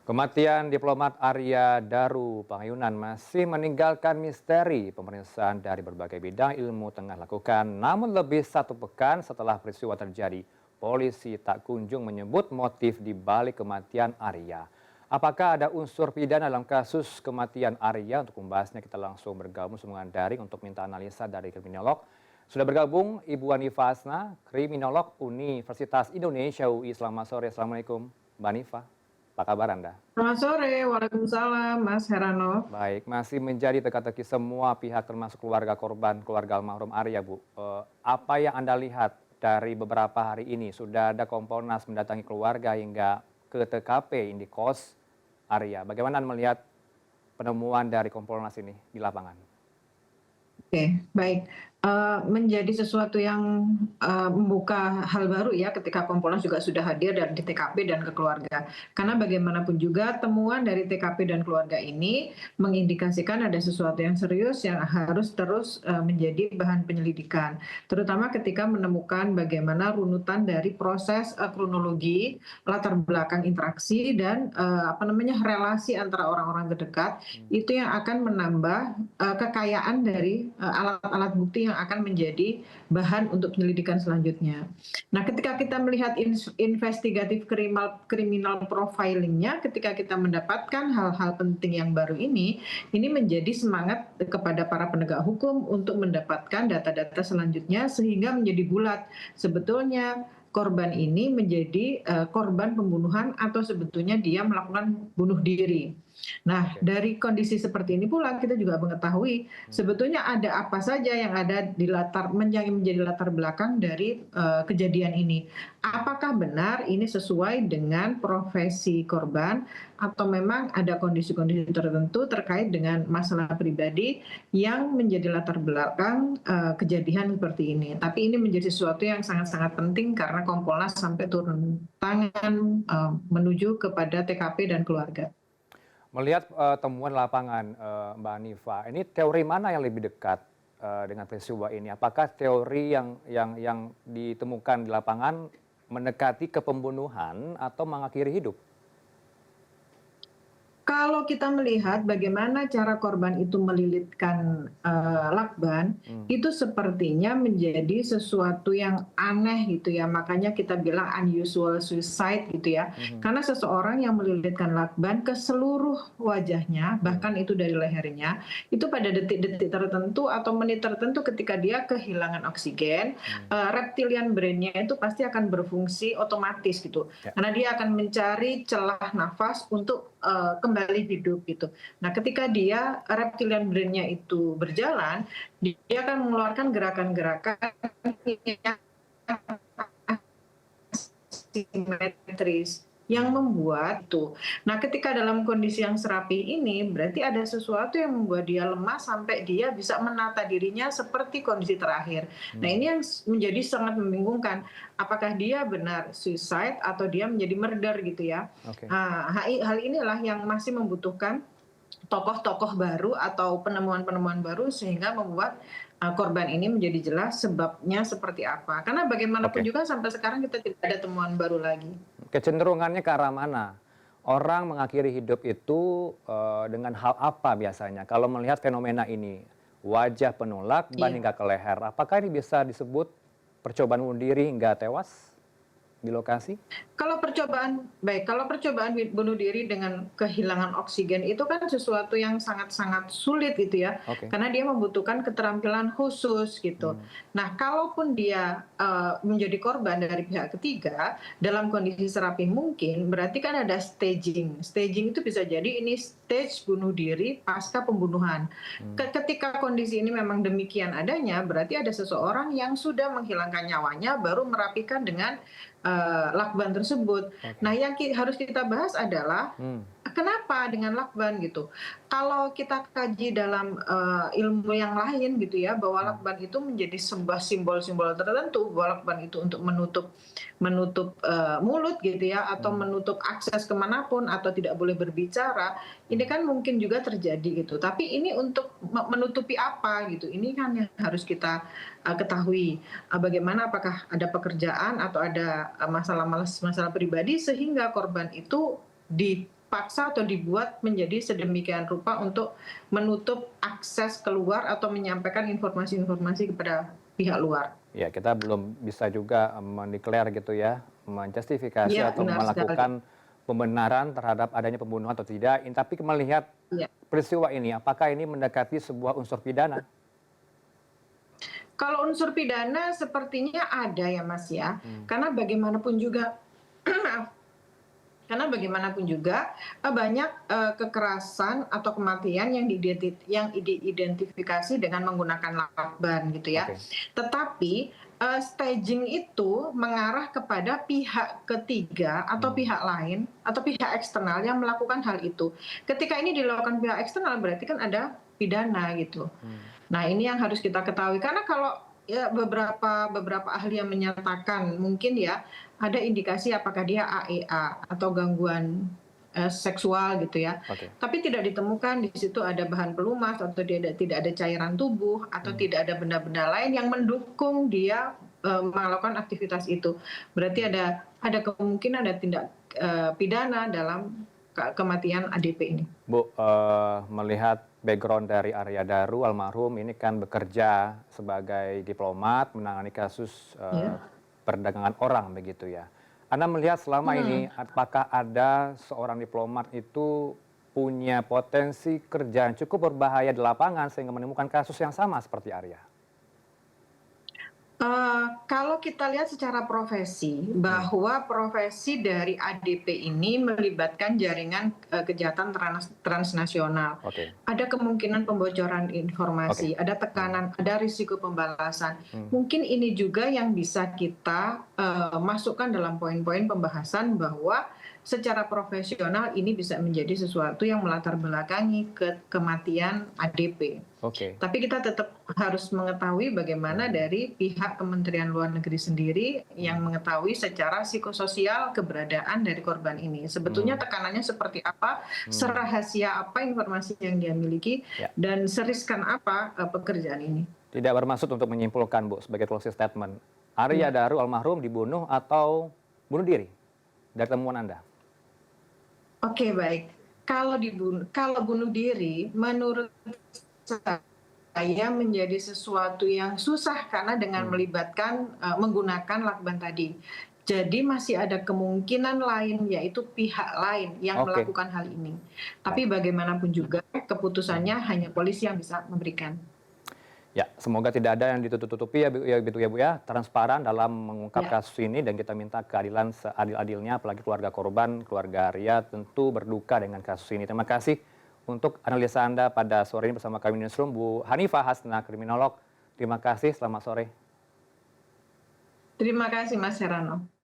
Kematian diplomat Arya Daru Pangayunan masih meninggalkan misteri. Pemeriksaan dari berbagai bidang ilmu tengah lakukan. Namun lebih satu pekan setelah peristiwa terjadi, polisi tak kunjung menyebut motif di balik kematian Arya. Apakah ada unsur pidana dalam kasus kematian Arya? Untuk membahasnya kita langsung bergabung sambungan daring untuk minta analisa dari kriminolog. Sudah bergabung Ibu Hanifa Asna, kriminolog Universitas Indonesia UI. Selamat sore, Assalamualaikum Mbak Hanifa. Apa kabar Anda? Selamat sore, Waalaikumsalam Mas Heranov. Baik, masih menjadi teka-teki semua pihak termasuk keluarga korban, keluarga almarhum Arya, Bu. Apa yang Anda lihat dari beberapa hari ini? Sudah ada Kompolnas mendatangi keluarga hingga ke TKP Indikos Arya. Bagaimana Anda melihat penemuan dari Kompolnas ini di lapangan? Oke, baik. Menjadi sesuatu yang membuka hal baru ya ketika Kompolnas juga sudah hadir di TKP dan ke keluarga. Karena bagaimanapun juga temuan dari TKP dan keluarga ini mengindikasikan ada sesuatu yang serius yang harus terus menjadi bahan penyelidikan. Terutama ketika menemukan bagaimana runutan dari proses kronologi, latar belakang interaksi dan relasi antara orang-orang terdekat itu yang akan menambah kekayaan dari alat-alat bukti yang akan menjadi bahan untuk penyelidikan selanjutnya. Nah, ketika kita melihat investigatif kriminal profilingnya, ketika kita mendapatkan hal-hal penting yang baru ini menjadi semangat kepada para penegak hukum untuk mendapatkan data-data selanjutnya sehingga menjadi bulat sebetulnya korban ini menjadi korban pembunuhan atau sebetulnya dia melakukan bunuh diri. Nah, dari kondisi seperti ini pula kita juga mengetahui sebetulnya ada apa saja yang ada yang menjadi latar belakang dari kejadian ini. Apakah benar ini sesuai dengan profesi korban atau memang ada kondisi-kondisi tertentu terkait dengan masalah pribadi yang menjadi latar belakang kejadian seperti ini. Tapi ini menjadi sesuatu yang sangat-sangat penting karena Kompolnas sampai turun tangan menuju kepada TKP dan keluarga. Melihat temuan lapangan, Mbak Hanifa, ini teori mana yang lebih dekat dengan peristiwa ini? Apakah teori yang ditemukan di lapangan mendekati ke pembunuhan atau mengakhiri hidup? Kalau kita melihat bagaimana cara korban itu melilitkan lakban, itu sepertinya menjadi sesuatu yang aneh gitu ya. Makanya kita bilang unusual suicide gitu ya. Karena seseorang yang melilitkan lakban ke seluruh wajahnya, bahkan itu dari lehernya, itu pada detik-detik tertentu atau menit tertentu ketika dia kehilangan oksigen, reptilian brain-nya itu pasti akan berfungsi otomatis gitu. Karena dia akan mencari celah nafas untuk kembali hidup gitu. Nah, ketika dia reptilian brain-nya itu berjalan, dia akan mengeluarkan gerakan-gerakan yang asimetris yang membuat itu. Nah, ketika dalam kondisi yang serapi ini, berarti ada sesuatu yang membuat dia lemah sampai dia bisa menata dirinya seperti kondisi terakhir. Nah, ini yang menjadi sangat membingungkan. Apakah dia benar suicide atau dia menjadi murder gitu ya. Nah, hal inilah yang masih membutuhkan tokoh-tokoh baru atau penemuan-penemuan baru sehingga membuat korban ini menjadi jelas sebabnya seperti apa. Karena bagaimanapun juga sampai sekarang kita tidak ada temuan baru lagi. Kecenderungannya ke arah mana? Orang mengakhiri hidup itu dengan hal apa biasanya? Kalau melihat fenomena ini, wajah penuh lakban hingga ke leher, apakah ini bisa disebut percobaan bunuh diri hingga tewas di lokasi? Kalau percobaan bunuh diri dengan kehilangan oksigen itu kan sesuatu yang sangat-sangat sulit gitu ya. Karena dia membutuhkan keterampilan khusus gitu. Nah, kalaupun dia menjadi korban dari pihak ketiga dalam kondisi serapih mungkin, berarti kan ada staging. Staging itu bisa jadi ini stage bunuh diri pasca pembunuhan. Ketika kondisi ini memang demikian adanya, berarti ada seseorang yang sudah menghilangkan nyawanya baru merapikan dengan lakban tersebut. Nah, yang harus kita bahas adalah kenapa dengan lakban gitu. Kalau kita kaji dalam ilmu yang lain gitu ya, bahwa lakban itu menjadi sebuah simbol-simbol tertentu, bahwa lakban itu untuk menutup mulut gitu ya, atau menutup akses kemanapun atau tidak boleh berbicara. Ini kan mungkin juga terjadi gitu. Tapi ini untuk menutupi apa gitu. Ini kan yang harus kita ketahui. Bagaimana apakah ada pekerjaan atau ada masalah pribadi sehingga korban itu dipaksa atau dibuat menjadi sedemikian rupa untuk menutup akses keluar atau menyampaikan informasi-informasi kepada pihak luar. Ya, kita belum bisa juga mendeklar gitu ya, menjustifikasi Iya, atau benar sekali. melakukan pembenaran terhadap adanya pembunuhan atau tidak. Tapi melihat Iya. peristiwa ini, apakah ini mendekati sebuah unsur pidana? Kalau unsur pidana sepertinya ada ya Mas ya, Hmm, karena bagaimanapun juga maaf, karena bagaimanapun juga banyak kekerasan atau kematian yang diidentifikasi dengan menggunakan lakban gitu ya. oke, Tetapi staging itu mengarah kepada pihak ketiga atau hmm, pihak lain atau pihak eksternal yang melakukan hal itu. Ketika ini dilakukan pihak eksternal berarti kan ada pidana gitu. hmm, Nah, ini yang harus kita ketahui karena kalau ya beberapa ahli yang menyatakan mungkin ya ada indikasi apakah dia AEA atau gangguan seksual gitu ya. oke, Tapi tidak ditemukan di situ ada bahan pelumas atau tidak ada cairan tubuh atau hmm, tidak ada benda-benda lain yang mendukung dia melakukan aktivitas itu. Berarti ada kemungkinan ada tindak pidana dalam kematian ADP ini. Bu, melihat background dari Arya Daru almarhum ini kan bekerja sebagai diplomat menangani kasus Ya. perdagangan orang begitu ya. Anda melihat selama ini Hmm. apakah ada seorang diplomat itu punya potensi kerja yang cukup berbahaya di lapangan sehingga menemukan kasus yang sama seperti Arya? Kalau kita lihat secara profesi, Hmm, bahwa profesi dari ADP ini melibatkan jaringan kejahatan transnasional. oke, Ada kemungkinan pembocoran oke, informasi, ada hmm, tekanan, ada risiko pembalasan. hmm, Mungkin ini juga yang bisa kita masukkan dalam poin-poin pembahasan bahwa secara profesional ini bisa menjadi sesuatu yang melatar belakangi kematian ADP. oke, Tapi kita tetap harus mengetahui bagaimana hmm, dari pihak Kementerian Luar Negeri sendiri yang hmm, mengetahui secara psikososial keberadaan dari korban ini. Sebetulnya hmm, tekanannya seperti apa, hmm, serahasia apa informasi yang dia miliki, ya. dan seriskan apa pekerjaan ini. Tidak bermaksud untuk menyimpulkan, Bu, sebagai closing statement. Arya Ya. Daru almarhum dibunuh atau bunuh diri dari temuan Anda? Oke, baik. Kalau bunuh diri, menurut saya menjadi sesuatu yang susah karena dengan Hmm, melibatkan menggunakan lakban tadi. Jadi masih ada kemungkinan lain yaitu pihak lain yang oke, melakukan hal ini. baik. Tapi bagaimanapun juga Hmm. keputusannya hanya polisi yang bisa memberikan. Ya, semoga tidak ada yang ditutup-tutupi ya, ya gitu ya Bu ya, transparan dalam mengungkap Ya, kasus ini dan kita minta keadilan seadil-adilnya, apalagi keluarga korban, keluarga Arya tentu berduka dengan kasus ini. Terima kasih untuk analisa Anda pada sore ini bersama kami di Newsroom, Bu Hanifah Hasna, kriminolog. Terima kasih, selamat sore. terima kasih Mas Herano.